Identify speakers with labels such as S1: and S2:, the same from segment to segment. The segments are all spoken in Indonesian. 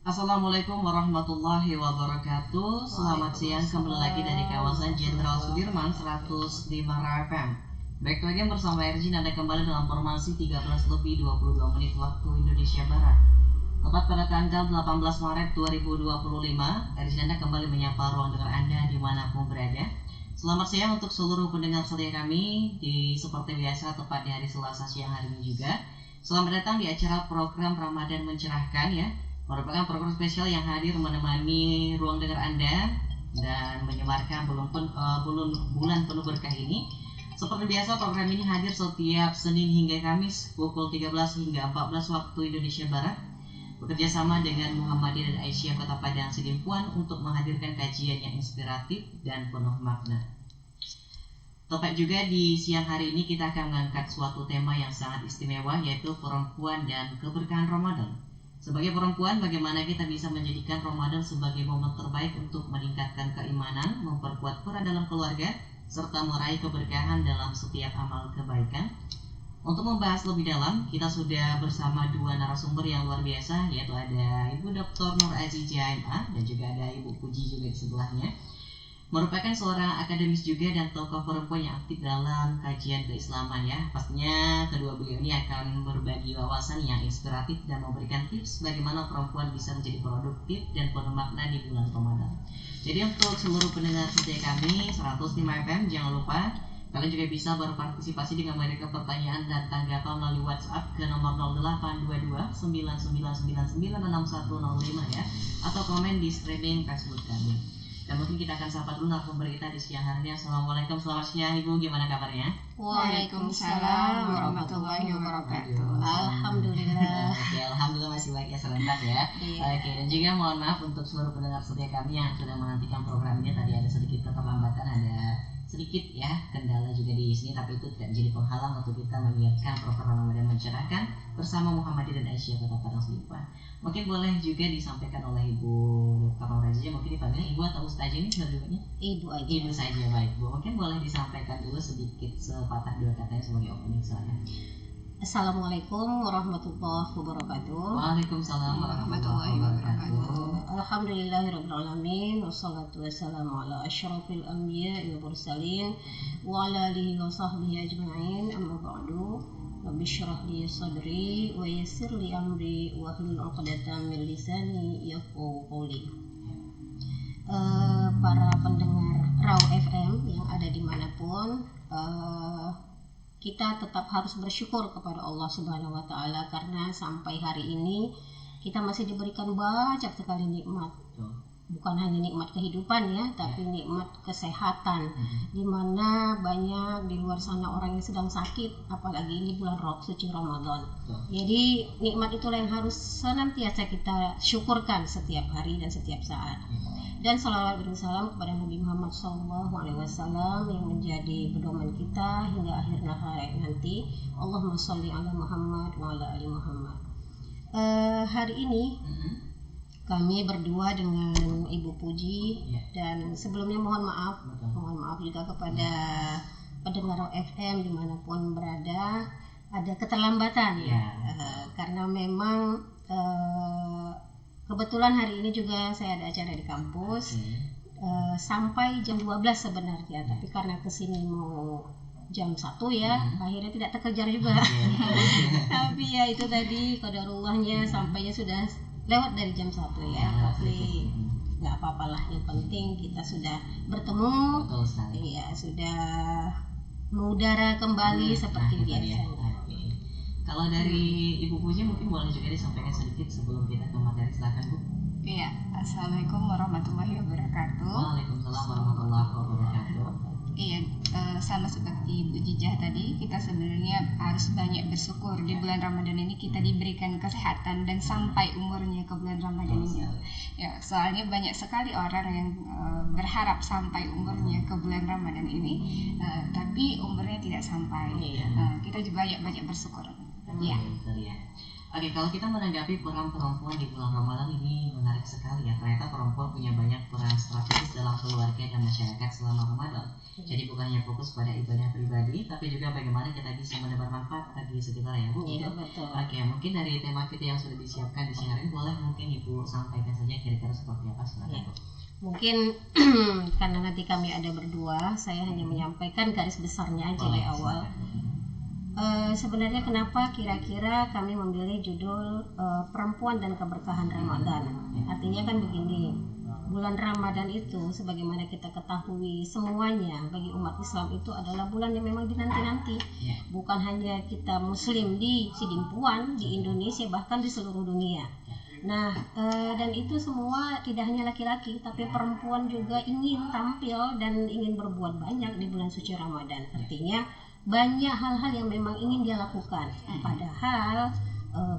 S1: Assalamualaikum warahmatullahi wabarakatuh. Selamat siang, kembali lagi dari kawasan Jenderal Sudirman 105 FM. Baik lagi bersama Erjin, Anda kembali dalam formasi 13:22 waktu Indonesia Barat. Tepat pada tanggal 18 Maret 2025, Erjin Anda kembali menyapa ruang dengar Anda dimanapun berada. Selamat siang untuk seluruh pendengar setia kami seperti biasa tepat di hari Selasa siang hari ini juga. Selamat datang di acara program Ramadan Mencerahkan ya. Merupakan program spesial yang hadir menemani ruang dengar Anda dan menyebarkan bulan penuh berkah ini. Seperti biasa, program ini hadir setiap Senin hingga Kamis pukul 13 hingga 14 waktu Indonesia Barat, bekerja sama dengan Muhammadiyah dan Aisyah Kota Padang Sidimpuan untuk menghadirkan kajian yang inspiratif dan penuh makna. Tepat juga di siang hari ini kita akan mengangkat suatu tema yang sangat istimewa, yaitu perempuan dan keberkahan Ramadan. Sebagai perempuan, bagaimana kita bisa menjadikan Ramadan sebagai momen terbaik untuk meningkatkan keimanan, memperkuat peran dalam keluarga, serta meraih keberkahan dalam setiap amal kebaikan. Untuk membahas lebih dalam, kita sudah bersama dua narasumber yang luar biasa, yaitu ada Ibu Dr. Nur Azizah MA dan juga ada Ibu Puji juga di sebelahnya. Merupakan seorang akademis juga dan tokoh perempuan yang aktif dalam kajian keislaman ya. Pastinya kedua beliau ini akan berbagi wawasan yang inspiratif dan memberikan tips bagaimana perempuan bisa menjadi produktif dan penuh makna di bulan Ramadan. Jadi untuk seluruh pendengar setia kami 105 FM, jangan lupa kalian juga bisa berpartisipasi dengan memberikan pertanyaan dan tanggapan melalui WhatsApp ke nomor 0822 9999 6105 ya, atau komen di streaming Facebook kami. Dan mungkin kita akan sapa dulu narasumber kita di siang hari ini. Assalamualaikum, selamat siang Ibu, gimana kabarnya?
S2: Waalaikumsalam warahmatullahi wabarakatuh. Alhamdulillah.
S1: Oke, alhamdulillah masih baik ya, serentak ya. Oke, dan juga mohon maaf untuk seluruh pendengar setia kami yang sudah menantikan program ini. Tadi ada sedikit keterlambatan, ada sedikit ya kendala juga di sini, tapi itu tidak menjadi penghalang untuk kita menyiapkan program Ramadan Mencerahkan bersama Muhammadiyah dan Aisyah Kota Padang Sidimpuan. Mungkin boleh juga disampaikan oleh Ibu Dr. Nur Azizah, mungkin dipanggilnya Ibu atau Ustazah ini sebelumnya?
S2: Ibu aja.
S1: Ibu saja, baik Bu. Mungkin boleh disampaikan dulu sedikit sepatah dua katanya sebagai opening soalnya.
S2: Assalamualaikum warahmatullahi wabarakatuh.
S1: Waalaikumsalam warahmatullahi wabarakatuh.
S2: Alhamdulillahirabbil alamin, wassalatu wassalamu ala asyrafil anbiya'i wal mursalin wa ala alihi wa sahbihi ajma'in. Amma ba'du. Rabbi shrah li sadri wa yassir li amri wa hlul 'uqdatam min lisani yafqahu qawli. Para pendengar Raw FM yang ada dimanapun, kita tetap harus bersyukur kepada Allah Subhanahu wa Ta'ala karena sampai hari ini kita masih diberikan banyak sekali nikmat. Bukan hanya nikmat kehidupan ya, tapi nikmat kesehatan. Dimana banyak di luar sana orang yang sedang sakit, apalagi ini bulan suci Ramadan. Jadi nikmat itulah yang harus senantiasa kita syukurkan setiap hari dan setiap saat. Dan salawat dan salam kepada Nabi Muhammad SAW yang menjadi pedoman kita hingga akhir hayat nanti. Allahumma sholli ala Muhammad wa ala ali Muhammad. Hari ini kami berdua dengan Ibu Puji dan sebelumnya mohon maaf juga kepada pendengar FM dimanapun berada, ada keterlambatan karena memang kebetulan hari ini juga saya ada acara di kampus sampai jam 12 sebenarnya, tapi karena kesini mau jam 1 ya, akhirnya tidak terkejar juga. Tapi ya itu tadi qadarullahnya sampainya sudah lewat dari jam 1 ya, tapi nggak apa-apalah, yang penting kita sudah bertemu, ya sudah mengudara kembali seperti biasanya.
S1: Kalau dari Ibu Puji mungkin boleh juga disampaikan sedikit sebelum kita ke materi, silakan Bu.
S3: Iya, Assalamualaikum warahmatullahi wabarakatuh.
S1: Waalaikumsalam warahmatullahi wabarakatuh.
S3: Iya, sama seperti Bu Jijah tadi, kita sebenarnya harus banyak bersyukur di bulan Ramadan ini kita diberikan kesehatan dan sampai umurnya ke bulan Ramadan ini. Ya, soalnya banyak sekali orang yang berharap sampai umurnya ke bulan Ramadan ini, tapi umurnya tidak sampai. Kita juga banyak bersyukur.
S1: Ya. Oke, kalau kita menanggapi peran perempuan di bulan Ramadan ini menarik sekali ya. Ternyata perempuan punya banyak peran strategis dalam keluarga dan masyarakat selama Ramadan. Jadi bukan hanya fokus pada ibadah pribadi, tapi juga bagaimana kita bisa menebar manfaat bagi sekitar ya, Bu.
S2: Iya, betul.
S1: Oke, mungkin dari tema kita yang sudah disiapkan di siang hari ini, boleh mungkin Ibu sampaikan saja kira-kira seperti apa silakan, Bu.
S2: Mungkin karena nanti kami ada berdua, saya hanya menyampaikan garis besarnya aja di awal. Sebenarnya kenapa kira-kira kami memilih judul Perempuan dan Keberkahan Ramadan. Artinya kan begini, bulan Ramadan itu sebagaimana kita ketahui semuanya bagi umat Islam itu adalah bulan yang memang dinanti-nanti. Bukan hanya kita muslim di Sidimpuan, di Indonesia, bahkan di seluruh dunia. Nah, dan itu semua tidak hanya laki-laki, tapi perempuan juga ingin tampil dan ingin berbuat banyak di bulan suci Ramadan. Artinya banyak hal-hal yang memang ingin dia lakukan. Padahal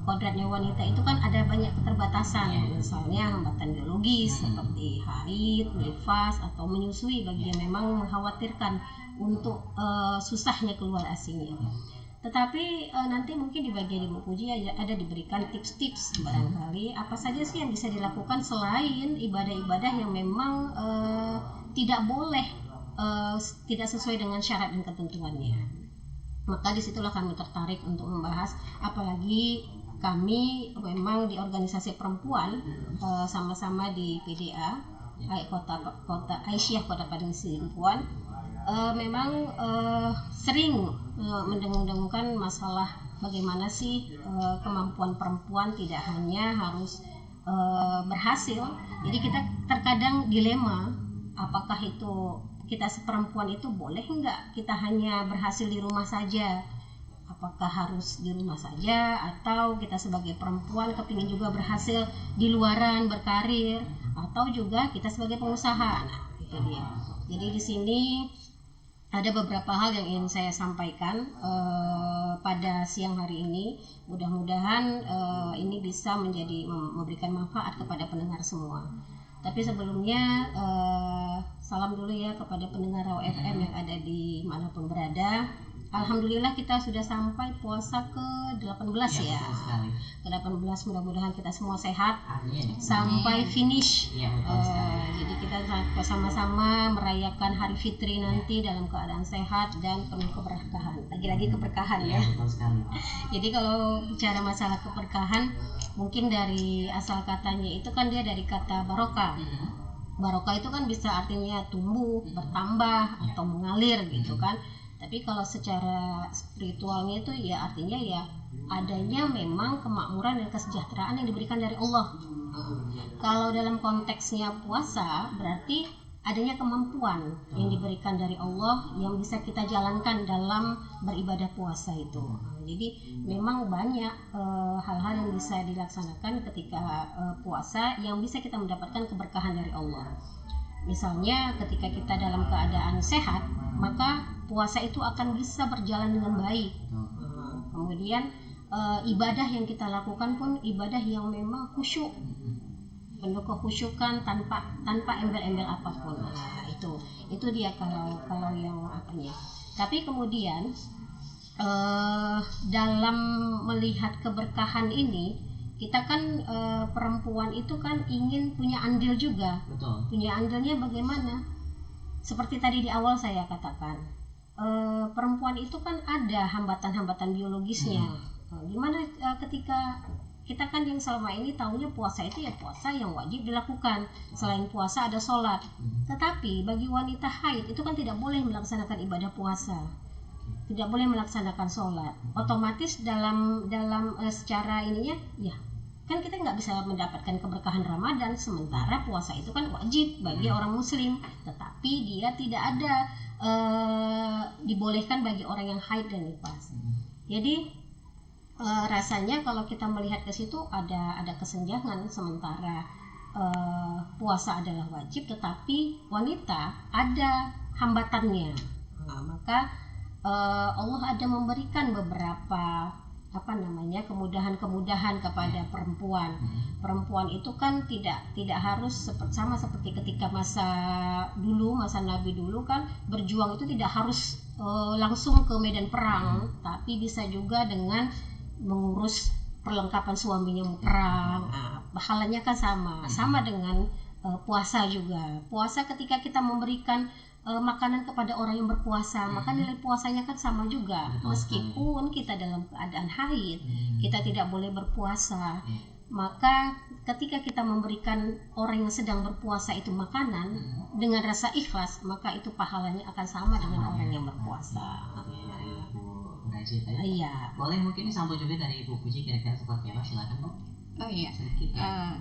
S2: kodratnya wanita itu kan ada banyak keterbatasan, misalnya hambatan biologis seperti haid, nifas, atau menyusui bagi yang memang mengkhawatirkan untuk susahnya keluar ASInya. Tetapi nanti mungkin di bagian Ibu Puji ada diberikan tips-tips barangkali apa saja sih yang bisa dilakukan selain ibadah-ibadah yang memang tidak boleh, tidak sesuai dengan syarat dan ketentuannya. Maka disitulah kami tertarik untuk membahas, apalagi kami memang di organisasi perempuan sama-sama di PDA Kota Aisyah Kota Padang Sidimpuan, memang sering mendengung-dengungkan masalah bagaimana sih kemampuan perempuan tidak hanya harus berhasil. Jadi kita terkadang dilema, apakah itu kita seperempuan itu boleh enggak kita hanya berhasil di rumah saja? Apakah harus di rumah saja, atau kita sebagai perempuan kepingin juga berhasil di luaran berkarir, atau juga kita sebagai pengusaha? Nah, itu dia. Jadi di sini ada beberapa hal yang ingin saya sampaikan pada siang hari ini. Mudah-mudahan ini bisa memberikan manfaat kepada pendengar semua. Tapi sebelumnya salam dulu ya kepada pendengar Raw FM yang ada di manapun berada. Alhamdulillah kita sudah sampai puasa ke-18 ya. Ke-18, mudah-mudahan kita semua sehat.
S1: Amin.
S2: Sampai finish.
S1: Ya,
S2: jadi kita sama-sama merayakan Hari Fitri nanti dalam keadaan sehat dan penuh keberkahan. Lagi-lagi keberkahan ya.
S1: Betul sekali.
S2: Jadi kalau bicara masalah keberkahan, mungkin dari asal katanya itu kan dia dari kata barokah. Barokah itu kan bisa artinya tumbuh, bertambah, atau mengalir gitu kan. Tapi kalau secara spiritualnya itu ya artinya ya adanya memang kemakmuran dan kesejahteraan yang diberikan dari Allah. Kalau dalam konteksnya puasa berarti adanya kemampuan yang diberikan dari Allah yang bisa kita jalankan dalam beribadah puasa itu. Jadi memang banyak hal-hal yang bisa dilaksanakan ketika puasa yang bisa kita mendapatkan keberkahan dari Allah. Misalnya ketika kita dalam keadaan sehat, maka puasa itu akan bisa berjalan dengan baik. Kemudian ibadah yang kita lakukan pun ibadah yang memang khusyuk, penuh kekhusyukan tanpa embel-embel apapun. Nah, itu dia kalau yang apanya. Tapi kemudian dalam melihat keberkahan ini, kita kan perempuan itu kan ingin punya andil juga.
S1: Betul.
S2: Punya andilnya bagaimana? Seperti tadi di awal saya katakan, perempuan itu kan ada hambatan-hambatan biologisnya. Gimana ketika kita kan yang selama ini tahunya puasa itu ya puasa yang wajib dilakukan. Selain puasa ada sholat. Tetapi bagi wanita haid itu kan tidak boleh melaksanakan ibadah puasa, tidak boleh melaksanakan sholat. Otomatis dalam secara ininya ya kan kita nggak bisa mendapatkan keberkahan Ramadan, sementara puasa itu kan wajib bagi orang muslim, tetapi dia tidak ada dibolehkan bagi orang yang haid dan nifas. Jadi rasanya kalau kita melihat ke situ ada kesenjangan, sementara puasa adalah wajib tetapi wanita ada hambatannya. Nah, maka Allah ada memberikan beberapa kemudahan-kemudahan kepada perempuan. Perempuan itu kan tidak harus sama seperti ketika masa Nabi dulu kan berjuang itu tidak harus langsung ke medan perang, tapi bisa juga dengan mengurus perlengkapan suaminya mau perang, pahalanya kan sama dengan puasa juga. Puasa ketika kita memberikan makanan kepada orang yang berpuasa, maka nilai puasanya kan sama juga. Meskipun kita dalam keadaan haid, kita tidak boleh berpuasa. Maka ketika kita memberikan orang yang sedang berpuasa itu makanan dengan rasa ikhlas, maka itu pahalanya akan sama dengan orang yang berpuasa.
S1: Dari Bu Raji tadi.
S2: Iya.
S1: Boleh mungkin disambung juga dari Bu Puji, kira-kira seperti apa? Silakan Bu.
S3: Oh iya,
S1: Sedikit.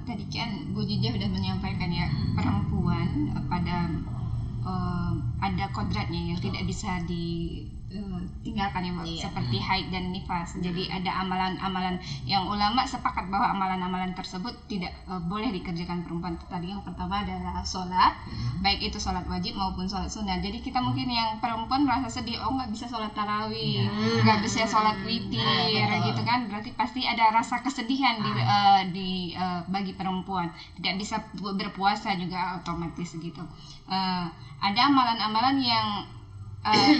S3: tadi kan Bu Jijah sudah menyampaikan ya, perempuan pada ada kodratnya yang tidak bisa ditinggalkan ya, seperti haid dan nifas. Jadi ada amalan-amalan yang ulama sepakat bahwa amalan-amalan tersebut tidak boleh dikerjakan perempuan. Tadi yang pertama adalah sholat, baik itu sholat wajib maupun sholat sunnah. Jadi kita mungkin yang perempuan merasa sedih, oh nggak bisa sholat tarawih, nggak bisa sholat witir, gitu kan. Berarti pasti ada rasa kesedihan di bagi perempuan, tidak bisa berpuasa juga otomatis gitu. Ada amalan-amalan yang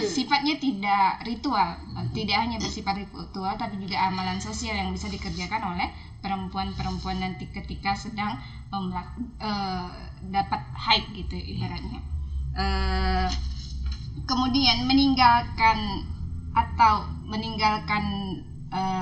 S3: sifatnya tidak ritual, tidak hanya bersifat ritual, tapi juga amalan sosial yang bisa dikerjakan oleh perempuan-perempuan nanti ketika sedang dapat haid gitu ibaratnya. Kemudian meninggalkan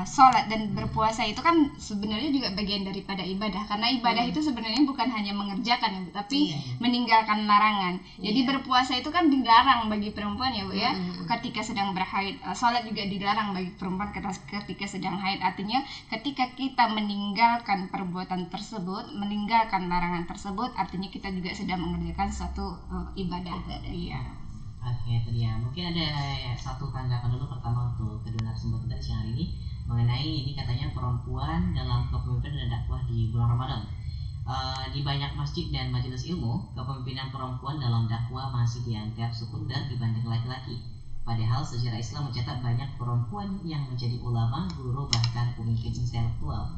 S3: sholat dan berpuasa itu kan sebenarnya juga bagian daripada ibadah, karena ibadah itu sebenarnya bukan hanya mengerjakan, tapi meninggalkan larangan. Jadi berpuasa itu kan dilarang bagi perempuan ya Bu ya, ketika sedang berhaid. Sholat juga dilarang bagi perempuan ketika sedang haid. Artinya ketika kita meninggalkan perbuatan tersebut, meninggalkan larangan tersebut, artinya kita juga sedang mengerjakan suatu ibadah. Iya.
S1: Oke, itu dia. Mungkin ada satu tanggapan dulu pertama untuk kedua narasumber kita siang hari ini mengenai ini, katanya perempuan dalam kepemimpinan dan dakwah di bulan Ramadan. Di banyak masjid dan majelis ilmu, kepemimpinan perempuan dalam dakwah masih dianggap sekunder dibanding laki-laki. Padahal sejarah Islam mencatat banyak perempuan yang menjadi ulama, guru, bahkan pemimpin intelektual.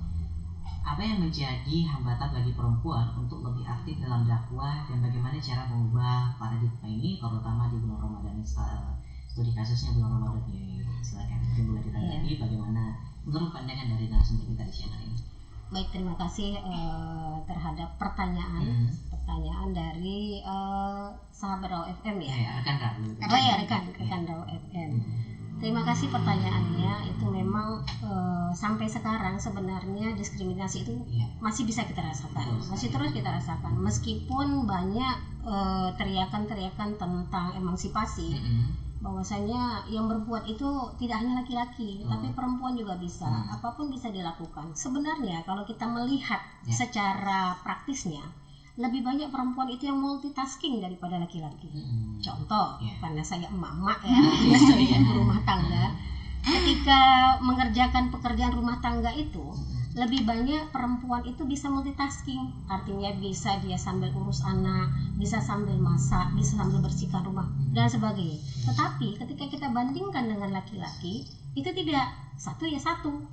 S1: Apa yang menjadi hambatan bagi perempuan untuk lebih aktif dalam dakwah, dan bagaimana cara mengubah paradigma ini, terutama di bulan Ramadan? Studi kasusnya bulan Ramadan ini. Silakan mungkin boleh ditanggapi bagaimana menurut pandangan dari narasumber kita di siang hari ini.
S2: Baik, terima kasih terhadap pertanyaan dari sahabat Raw FM ya.
S1: Rekan Raw.
S2: Rekan Raw FM. Terima kasih pertanyaannya. Itu memang sampai sekarang sebenarnya diskriminasi itu masih bisa kita rasakan, masih terus kita rasakan. Meskipun banyak teriakan-teriakan tentang emansipasi, bahwasanya yang berbuat itu tidak hanya laki-laki, tapi perempuan juga bisa. Apapun bisa dilakukan. Sebenarnya kalau kita melihat secara praktisnya, lebih banyak perempuan itu yang multitasking daripada laki-laki. Contoh, karena saya emak-emak ya, saya ibu rumah tangga. Ketika mengerjakan pekerjaan rumah tangga itu, lebih banyak perempuan itu bisa multitasking. Artinya bisa dia sambil urus anak, bisa sambil masak, bisa sambil bersihkan rumah, dan sebagainya. Tetapi ketika kita bandingkan dengan laki-laki, itu tidak satu ya satu.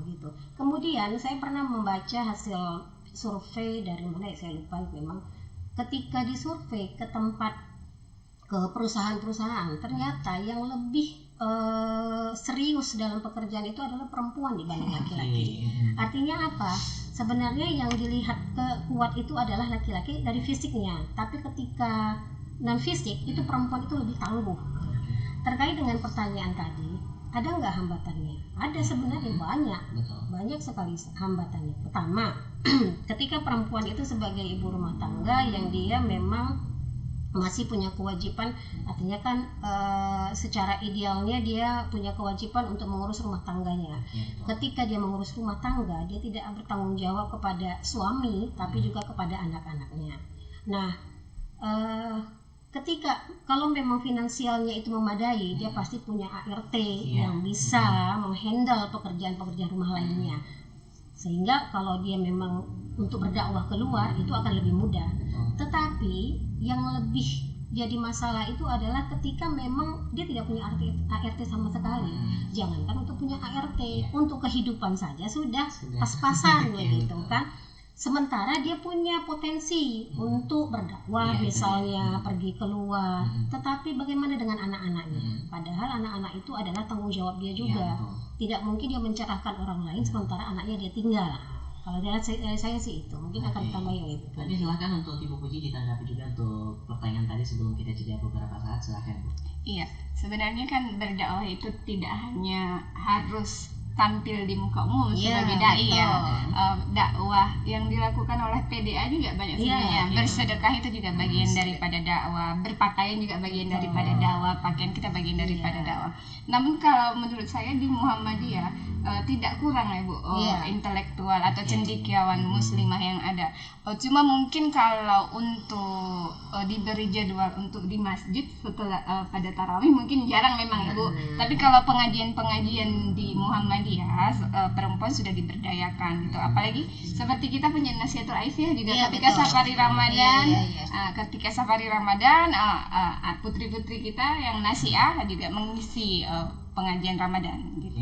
S2: Begitu. Kemudian saya pernah membaca hasil survei dari mana ya, saya lupa memang. Ketika disurvei ke perusahaan-perusahaan, ternyata yang lebih serius dalam pekerjaan itu adalah perempuan dibanding laki-laki. Artinya apa? Sebenarnya yang dilihat kuat itu adalah laki-laki dari fisiknya, tapi ketika non fisik itu perempuan itu lebih tangguh. Terkait dengan pertanyaan tadi, ada nggak hambatannya? Ada, sebenarnya banyak sekali hambatannya. Pertama, ketika perempuan itu sebagai ibu rumah tangga yang dia memang masih punya kewajiban, artinya kan secara idealnya dia punya kewajiban untuk mengurus rumah tangganya. Ketika dia mengurus rumah tangga, dia tidak bertanggung jawab kepada suami, tapi juga kepada anak-anaknya. Nah, ketika kalau memang finansialnya itu memadai, dia pasti punya ART yang bisa menghandle pekerjaan-pekerjaan rumah lainnya. Sehingga kalau dia memang untuk berdakwah keluar itu akan lebih mudah. Tetapi yang lebih jadi masalah itu adalah ketika memang dia tidak punya ART sama sekali. Jangankan untuk punya ART, untuk kehidupan saja sudah pas-pasan begitu kan. sementara dia punya potensi untuk berdakwah misalnya pergi keluar, tetapi bagaimana dengan anak-anaknya? Padahal anak-anak itu adalah tanggung jawab dia juga. Tidak mungkin dia mencerahkan orang lain sementara anaknya dia tinggal. Kalau dari saya sih itu mungkin akan tambah yang itu.
S1: Tadi silakan untuk Ibu Puji ditanggapi juga untuk pertanyaan tadi sebelum kita jeda beberapa saat, silakan Bu.
S3: Iya, sebenarnya kan berdakwah itu tidak hanya harus tampil di muka umum sebagai dai ya. Dakwah yang dilakukan oleh PDA juga banyak sebenarnya. Bersedekah itu juga bagian daripada dakwah, berpakaian juga bagian daripada dakwah, pakaian kita bagian daripada dakwah. Namun kalau menurut saya di Muhammadiyah tidak kurang ya Bu, intelektual atau cendekiawan muslimah yang ada. Cuma mungkin kalau untuk diberi jadwal untuk di masjid setelah pada tarawih mungkin jarang memang ya Bu. Tapi kalau pengajian-pengajian di Muhammadiyah perempuan sudah diberdayakan gitu. Apalagi seperti kita punya Nasihatul Aisyah juga ketika safari Ramadan, ketika safari Ramadan putri-putri kita yang nasiah juga mengisi pengajian Ramadan gitu.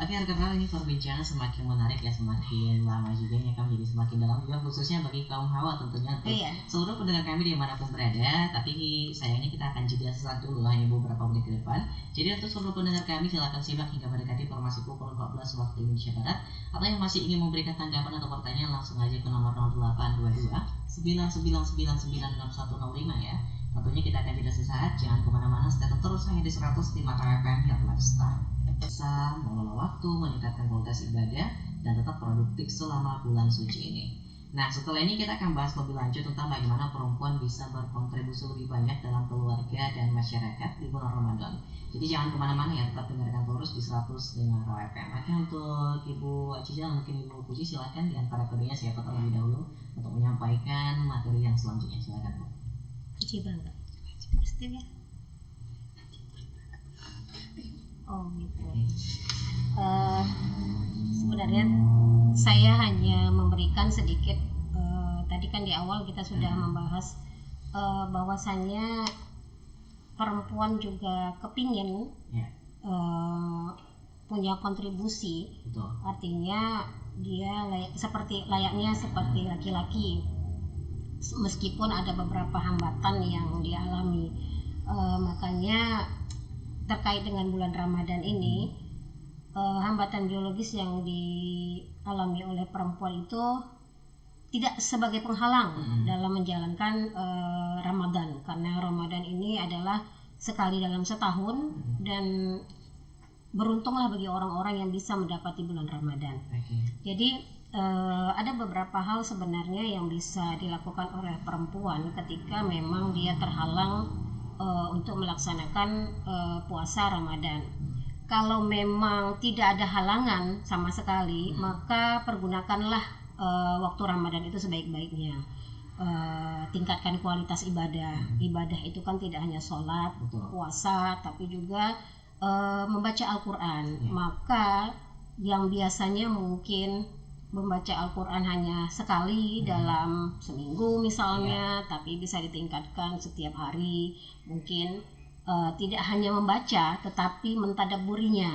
S1: Oke, rekan-rekan, ini perbincangan semakin menarik ya, semakin lama juga ini akan menjadi semakin dalam juga, khususnya bagi kaum hawa tentunya untuk seluruh pendengar kami dimanapun berada. Tapi sayangnya kita akan jeda sesaat dulu, hanya beberapa menit ke depan. Jadi untuk seluruh pendengar kami silakan simak hingga mendekati informasi pukul 14 waktu Indonesia Barat. Atau yang masih ingin memberikan tanggapan atau pertanyaan langsung aja ke nomor 0822 99996105 ya. Tentunya kita akan jeda sesaat, jangan kemana-mana, stay terus hanya di 105 FM Heart Lifestyle. Bisa mengelola waktu, meningkatkan kualitas ibadah, dan tetap produktif selama bulan suci ini. Nah, setelah ini kita akan bahas lebih lanjut tentang bagaimana perempuan bisa berkontribusi lebih banyak dalam keluarga dan masyarakat di bulan Ramadan. Jadi jangan kemana-mana ya, tetap dengarkan terus di 105 FM. Oke, untuk Ibu Aciza, mungkin Ibu Puji silakan di antara keduanya siapa terlebih dahulu untuk menyampaikan materi yang selanjutnya. Silakan Bu.
S2: Puji bangga. Ya. Oh gitu. Sebenarnya saya hanya memberikan sedikit. Tadi kan di awal kita sudah membahas bahwasannya perempuan juga kepingin punya kontribusi.
S1: Betul.
S2: Artinya dia layaknya seperti laki-laki, meskipun ada beberapa hambatan yang dialami. Makanya terkait dengan bulan Ramadan ini, hambatan biologis yang dialami oleh perempuan itu tidak sebagai penghalang dalam menjalankan Ramadan, karena Ramadan ini adalah sekali dalam setahun dan beruntunglah bagi orang-orang yang bisa mendapati bulan Ramadan. Jadi ada beberapa hal sebenarnya yang bisa dilakukan oleh perempuan ketika memang dia terhalang untuk melaksanakan puasa Ramadan. Kalau memang tidak ada halangan sama sekali, maka pergunakanlah waktu Ramadan itu sebaik-baiknya. Tingkatkan kualitas ibadah. Ibadah itu kan tidak hanya sholat, puasa, tapi juga membaca Al-Quran. Maka yang biasanya mungkin membaca Al-Quran hanya sekali dalam seminggu misalnya, tapi bisa ditingkatkan setiap hari. Mungkin tidak hanya membaca tetapi mentadabburinya,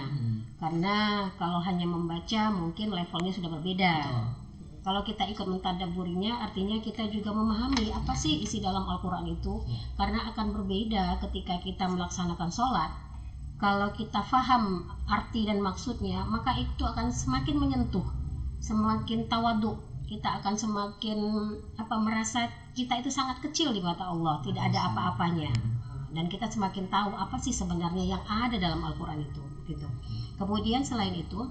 S2: karena kalau hanya membaca mungkin levelnya sudah berbeda. Kalau kita ikut mentadabburinya, artinya kita juga memahami apa sih isi dalam Al-Quran itu, karena akan berbeda ketika kita melaksanakan sholat. Kalau kita faham arti dan maksudnya, maka itu akan semakin menyentuh, semakin tawaduk. Kita akan semakin merasa kita itu sangat kecil di mata Allah, tidak ada apa-apanya, dan kita semakin tahu apa sih sebenarnya yang ada dalam Al-Quran itu gitu. Kemudian selain itu,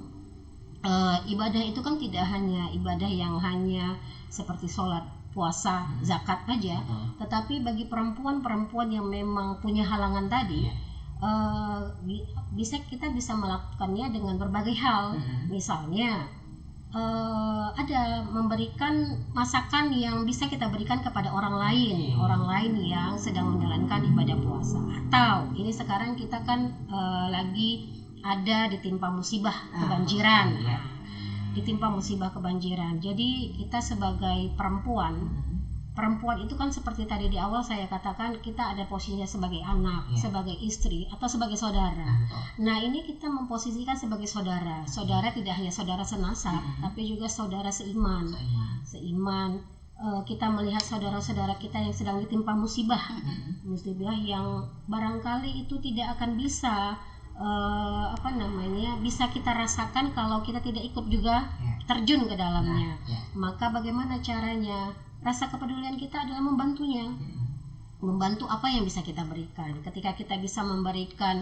S2: ibadah itu kan tidak hanya ibadah yang hanya seperti sholat, puasa, zakat aja, tetapi bagi perempuan yang memang punya halangan tadi, kita bisa melakukannya dengan berbagai hal. Misalnya ada memberikan masakan yang bisa kita berikan kepada orang lain yang sedang menjalankan ibadah puasa. Atau ini sekarang kita kan lagi ada ditimpa musibah kebanjiran, ditimpa musibah kebanjiran. Jadi kita sebagai perempuan perempuan itu kan seperti tadi di awal saya katakan, kita ada posisinya sebagai anak, sebagai istri, atau sebagai saudara. Nah, ini kita memposisikan sebagai saudara. Saudara tidak hanya saudara senasab, tapi juga saudara seiman. Kita melihat saudara-saudara kita yang sedang ditimpa musibah yang barangkali itu tidak akan bisa bisa kita rasakan kalau kita tidak ikut juga terjun ke dalamnya. Maka bagaimana caranya? Rasa kepedulian kita adalah membantunya. Membantu apa yang bisa kita berikan. Ketika kita bisa memberikan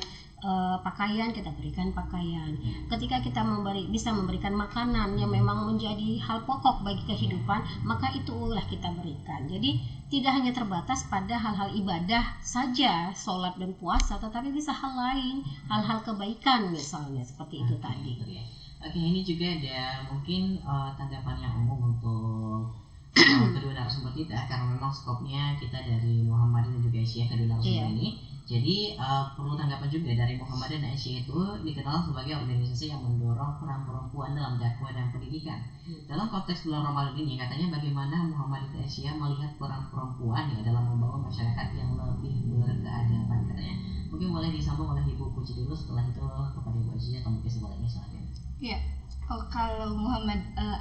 S2: pakaian, kita berikan pakaian. Ketika kita bisa memberikan makanan yang memang menjadi hal pokok bagi kehidupan, maka itulah kita berikan. Jadi tidak hanya terbatas pada hal-hal ibadah saja, sholat dan puasa, tetapi bisa hal lain, hal-hal kebaikan misalnya, seperti itu tadi.
S1: Oke, ini juga ada mungkin tanggapan yang umum untuk kedua narasumber kita, karena memang skopnya kita dari Muhammadiyah dan juga Aisyah kedua narasumber ini. Jadi perlu tanggapan juga dari Muhammadiyah dan Aisyah itu dikenal sebagai organisasi yang mendorong peran perempuan dalam dakwah dan pendidikan. Dalam konteks bulan Ramadan ini, katanya bagaimana Muhammadiyah dan Aisyah melihat peran perempuan dalam membangun masyarakat yang lebih berkeadaban, katanya. Mungkin boleh disambung oleh Ibu Puji dulu, setelah itu kepada Ibu Aisyah atau mungkin sebaliknya selanjutnya.
S3: Iya. Kalau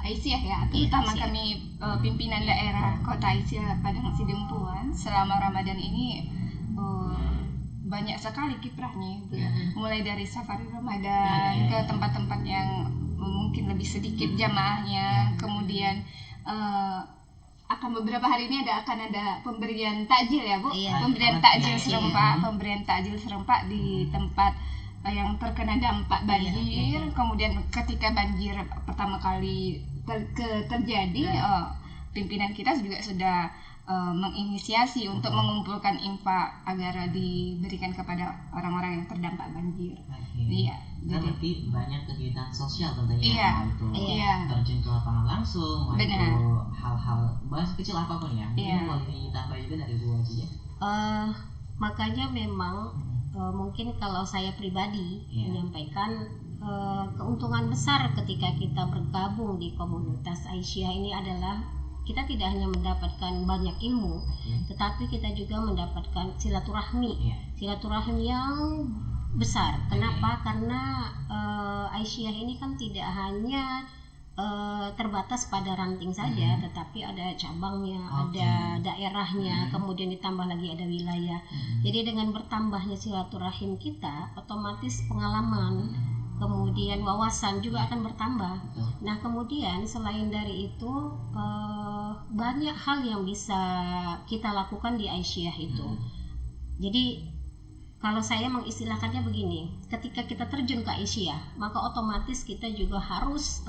S3: Aisyah ya, terutama kami pimpinan daerah Kota Aisyah Padang Sidempuan selama Ramadan ini banyak sekali kiprahnya, mulai dari safari Ramadan ke tempat-tempat yang mungkin lebih sedikit jamaahnya, kemudian akan beberapa hari ini akan ada pemberian takjil ya Bu, pemberian takjil serempak di tempat yang terkena dampak banjir. Kemudian ketika banjir pertama kali terjadi, pimpinan kita juga sudah menginisiasi untuk mengumpulkan infak agar diberikan kepada orang-orang yang terdampak banjir. Iya.
S1: Jadi banyak kegiatan sosial tentunya, itu terjun ke lapangan langsung, itu hal-hal bahas kecil apapun ya. Mungkin boleh ditambah juga dari Bu Haji.
S2: Makanya memang mungkin kalau saya pribadi menyampaikan keuntungan besar ketika kita bergabung di komunitas Aisyah ini adalah kita tidak hanya mendapatkan banyak ilmu, tetapi kita juga mendapatkan silaturahmi yang besar. Kenapa? Karena Aisyah ini kan tidak hanya terbatas pada ranting saja, tetapi ada cabangnya, ada daerahnya, kemudian ditambah lagi ada wilayah. Jadi dengan bertambahnya silaturahim kita, otomatis pengalaman, kemudian wawasan juga akan bertambah. Nah, kemudian selain dari itu banyak hal yang bisa kita lakukan di Aisyah itu. Jadi kalau saya mengistilahkannya begini, ketika kita terjun ke Aisyah, maka otomatis kita juga harus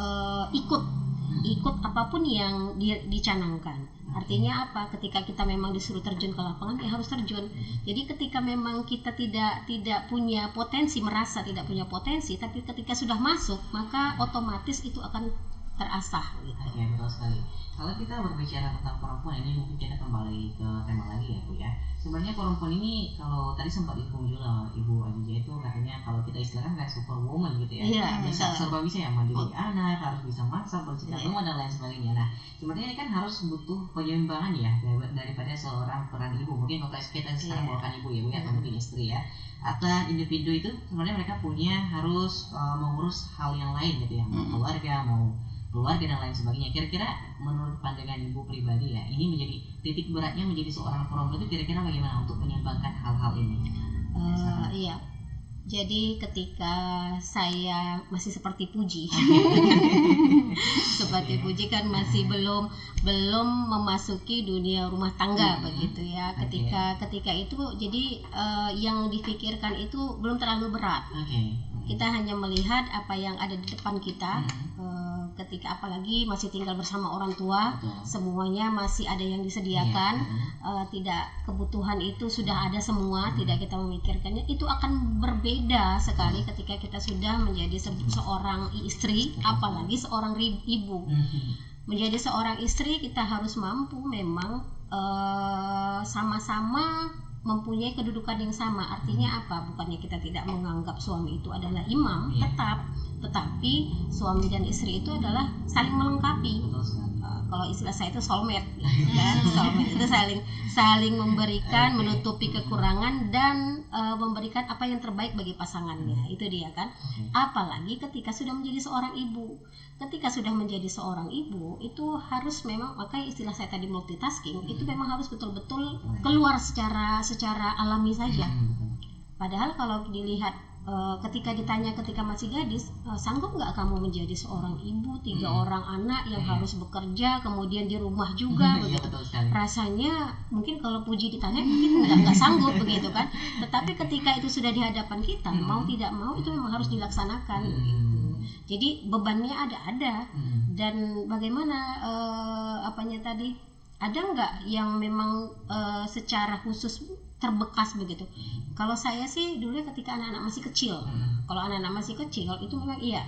S2: ikut apapun yang dicanangkan. Artinya apa? Ketika kita memang disuruh terjun ke lapangan, ya harus terjun. Jadi ketika memang kita tidak punya potensi, merasa tidak punya potensi, tapi ketika sudah masuk, maka otomatis itu akan terasah gitu.
S1: Ya, betul sekali. Kalau kita berbicara tentang perempuan ini, mungkin kita kembali ke tema lagi ya Bu ya. Sebenarnya perempuan ini, kalau tadi sempat disinggung juga Ibu Azizah, itu katanya kalau kita istilahkan kayak superwoman gitu ya. Bisa serba bisa ya, mandiri anak, harus bisa masak, bersihkan rumah dan lain sebagainya. Nah, sebenarnya ini kan harus butuh penyimbangan ya daripada seorang peran ibu. Mungkin kalau kita sekarang bawakan ibu ya Bu ya, atau mungkin istri ya, atau individu itu sebenarnya mereka punya harus mengurus hal yang lain gitu ya, mau keluarga dan lain sebagainya. Kira-kira menurut pandangan Ibu pribadi ya, ini menjadi titik beratnya menjadi seorang perempuan itu kira-kira bagaimana untuk menyeimbangkan hal-hal ini?
S2: Iya. Jadi ketika saya masih seperti Puji, Puji kan masih belum memasuki dunia rumah tangga begitu ya. Ketika itu jadi yang difikirkan itu belum terlalu berat. Kita hanya melihat apa yang ada di depan kita. Ketika apalagi masih tinggal bersama orang tua, semuanya masih ada yang disediakan, tidak kebutuhan itu sudah ada semua, tidak kita memikirkannya. Itu akan berbeda sekali ketika kita sudah menjadi seorang istri, apalagi seorang ibu. Menjadi seorang istri kita harus mampu memang sama-sama mempunyai kedudukan yang sama. Artinya apa? Bukannya kita tidak menganggap suami itu adalah imam, tetapi suami dan istri itu adalah saling melengkapi. Kalau kalau istilah saya itu soulmate, gitu kan. Soulmate itu saling memberikan, menutupi kekurangan dan memberikan apa yang terbaik bagi pasangannya. Itu dia kan. Apalagi ketika sudah menjadi seorang ibu. Ketika sudah menjadi seorang ibu itu harus memang, makanya istilah saya tadi multitasking, itu memang harus betul-betul keluar secara alami saja. Padahal kalau dilihat ketika ditanya ketika masih gadis, sanggup nggak kamu menjadi seorang ibu 3 orang anak yang harus bekerja, kemudian di rumah juga begitu. Rasanya mungkin kalau Puji ditanya mungkin nggak sanggup begitu kan. Tetapi ketika itu sudah di hadapan kita, mau tidak mau itu memang harus dilaksanakan gitu. Jadi bebannya ada. Dan bagaimana apanya tadi, ada nggak yang memang secara khusus terbekas begitu? Kalau saya sih dulu ketika anak-anak masih kecil, kalau anak-anak masih kecil itu memang iya,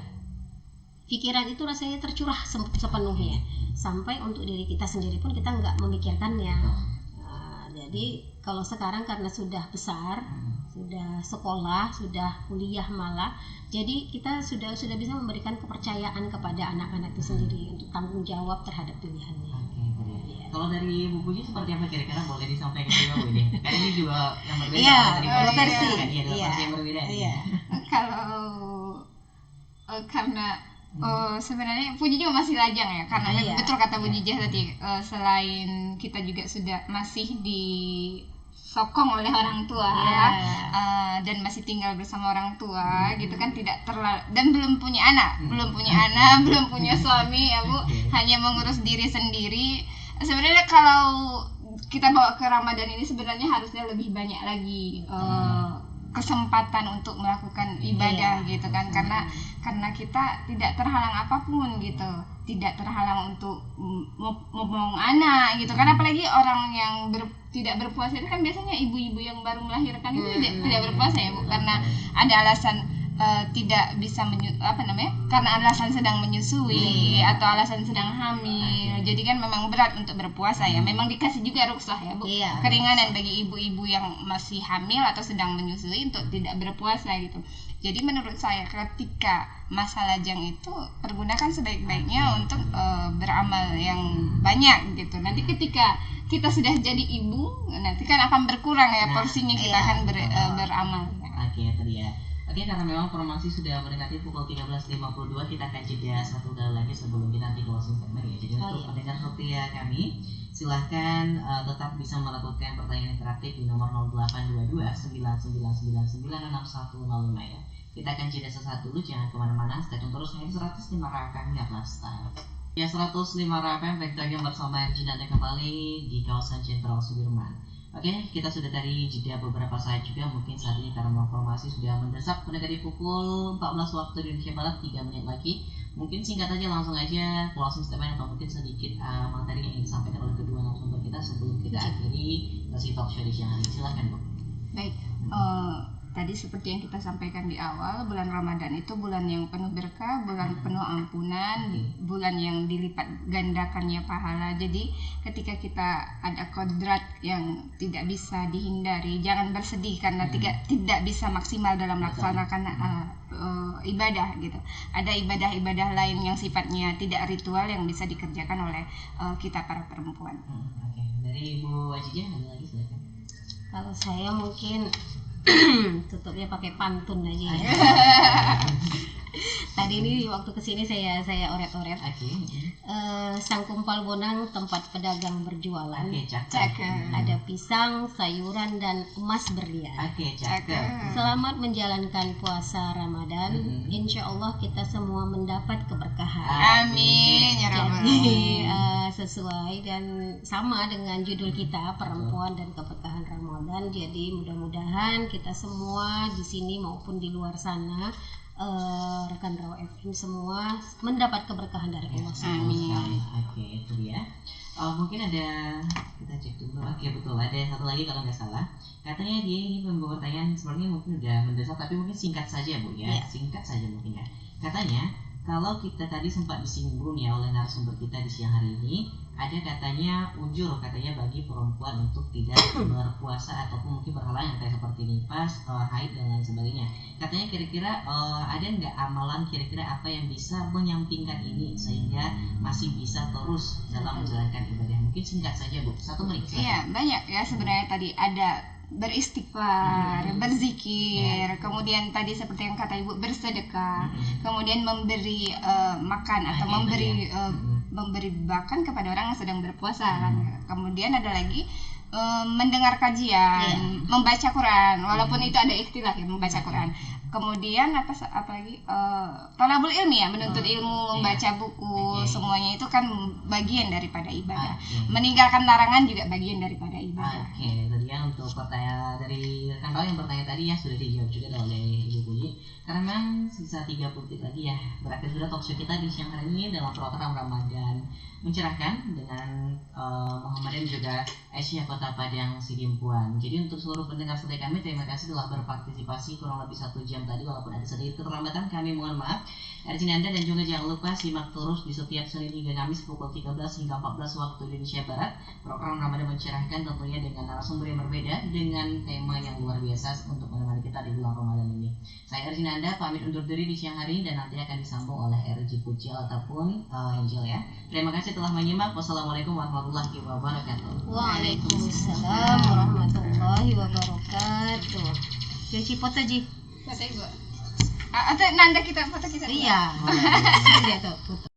S2: pikiran itu rasanya tercurah sepenuhnya, sampai untuk diri kita sendiri pun kita nggak memikirkannya. Jadi kalau sekarang karena sudah besar, sudah sekolah, sudah kuliah malah, jadi kita sudah bisa memberikan kepercayaan kepada anak-anak itu sendiri untuk tanggung jawab terhadap pilihannya.
S1: Kalau dari Bu Puji seperti apa kira-kira, boleh disampaikan juga Bu ini? Karena ini juga yang berbeda.
S2: Iya,
S1: versi yang berbeda.
S3: Kalau karena sebenarnya Puji juga masih lajang ya, karena betul kata Bu Jijah tadi, selain kita juga sudah masih disokong oleh orang tua dan masih tinggal bersama orang tua gitu kan, tidak terlalu, dan belum punya anak, belum punya suami ya Bu, hanya mengurus diri sendiri. Sebenarnya kalau kita bawa ke Ramadan ini sebenarnya harusnya lebih banyak lagi kesempatan untuk melakukan ibadah gitu kan, karena kita tidak terhalang apapun gitu, tidak terhalang untuk ngomong anak gitu kan. Apalagi orang yang tidak berpuasa itu kan biasanya ibu-ibu yang baru melahirkan itu tidak berpuasa ya Bu, karena ada alasan tidak bisa karena alasan sedang menyusui atau alasan sedang hamil. Jadi kan memang berat untuk berpuasa ya. Memang dikasih juga rukhsah ya Bu, keringanan bagi ibu-ibu yang masih hamil atau sedang menyusui untuk tidak berpuasa gitu. Jadi menurut saya ketika masa lajang itu pergunakan sebaik-baiknya untuk beramal yang banyak gitu. Nanti ketika kita sudah jadi ibu, nanti kan akan berkurang ya porsinya, kita akan beramal.
S1: Oke, tadi ya. Oke, karena memang formasi sudah mendekati pukul 13.52, kita akan jeda satu kali lagi sebelum kita nanti closing statement ya. Jadi untuk pendengar setia kami, silahkan tetap bisa melakukan pertanyaan interaktif di nomor 0822 9999 6105 ya. Kita akan jeda sesaat dulu, jangan kemana-mana, stay tune terus hanya 105 FM ya Lifestyle. Ya 105 FM, baik lagi bersama Erjin Anda kembali di kawasan Jenderal Sudirman. Oke, kita sudah dari jeda beberapa saat juga, mungkin saat ini karena formasi sudah mendesak mendekati pukul 14 waktu Indonesia Barat, 3 menit lagi. Mungkin singkat aja, langsung aja closing statement atau mungkin sedikit materi yang ingin disampaikan oleh kedua narasumber kita sebelum kita akhiri sesi talk show di siang hari. Silahkan Bu.
S3: Baik, tadi seperti yang kita sampaikan di awal, bulan Ramadan itu bulan yang penuh berkah, bulan penuh ampunan, bulan yang dilipat gandakannya pahala. Jadi ketika kita ada kodrat yang tidak bisa dihindari, jangan bersedih karena tidak bisa maksimal dalam melaksanakan ibadah gitu. Ada ibadah-ibadah lain yang sifatnya tidak ritual yang bisa dikerjakan oleh kita para perempuan.
S1: Oke. Dari Ibu Ajijah ada lagi, silakan.
S2: Kalau saya mungkin tutupnya pakai pantun aja ya. Tadi ini waktu kesini saya oret-oret. Sang kumpal bonang tempat pedagang berjualan. Ada pisang, sayuran dan emas berlian. Selamat menjalankan puasa Ramadan. Insya Allah kita semua mendapat keberkahan.
S3: Amin ya Rabbal
S2: Jadi sesuai dan sama dengan judul kita, perempuan dan keberkahan Ramadan. Jadi mudah-mudahan kita semua di sini maupun di luar sana, rekan Raw FM semua mendapat keberkahan dari Allah.
S3: Amin.
S1: Oke, itu dia. Mungkin ada, kita cek dulu. Oke, betul, ada satu lagi kalau nggak salah. Katanya dia ingin membawa pertanyaan, sebenarnya mungkin udah mendesak tapi mungkin singkat saja Bu ya. Singkat saja mungkin ya. Katanya kalau kita tadi sempat disinggung ya oleh narasumber kita di siang hari ini, ada katanya ujur katanya bagi perempuan untuk tidak berpuasa ataupun mungkin berhalangan kayak seperti nifas, haid dan lain sebagainya. Katanya kira-kira ada nggak amalan kira-kira apa yang bisa menyampingkan ini sehingga masih bisa terus dalam menjalankan ibadah? Mungkin singkat saja Bu, 1 menit.
S3: Iya, banyak ya sebenarnya tadi ada beristighfar, berzikir, kemudian tadi seperti yang kata Ibu bersedekah, kemudian memberi makan atau memberi makan kepada orang yang sedang berpuasa kan. Kemudian ada lagi mendengar kajian, membaca Quran, walaupun itu ada ikhtilaf ya membaca Quran. Kemudian apa lagi thalabul ilmi ya, menuntut ilmu, membaca buku, semuanya itu kan bagian daripada ibadah. Meninggalkan larangan juga bagian daripada ibadah.
S1: Oke, tadi ya untuk pertanyaan dari rekan yang bertanya tadi ya sudah dijawab juga oleh Ibu Puji. Karena memang sisa 30 detik lagi ya, berakhir sudah talkshow kita di siang hari ini dalam program Ramadan Mencerahkan dengan Muhammadin juga Aisyah Kota Padang Sidimpuan. Jadi untuk seluruh pendengar setia kami, terima kasih telah berpartisipasi kurang lebih 1 jam tadi, walaupun ada sedikit keterlambatan kami mohon maaf. Anda dan juga jangan lupa simak terus di setiap Senin hingga Kamis pukul 13 hingga 14 waktu Indonesia Barat program Ramadan Mencerahkan, tentunya dengan narasumber yang berbeda dengan tema yang luar biasa untuk menemani kita di bulan Ramadan ini. Saya Anda pamit undur diri di siang hari ini dan nanti akan disambung oleh RJ Pucil ataupun Angel ya. Terima kasih telah menyimak. Wassalamualaikum warahmatullahi wabarakatuh.
S2: Waalaikumsalam warahmatullahi wabarakatuh. Jadi foto Ji.
S3: Foto Ibu. Atau nanda kita foto kita.
S2: Iya. Lihat tuh foto.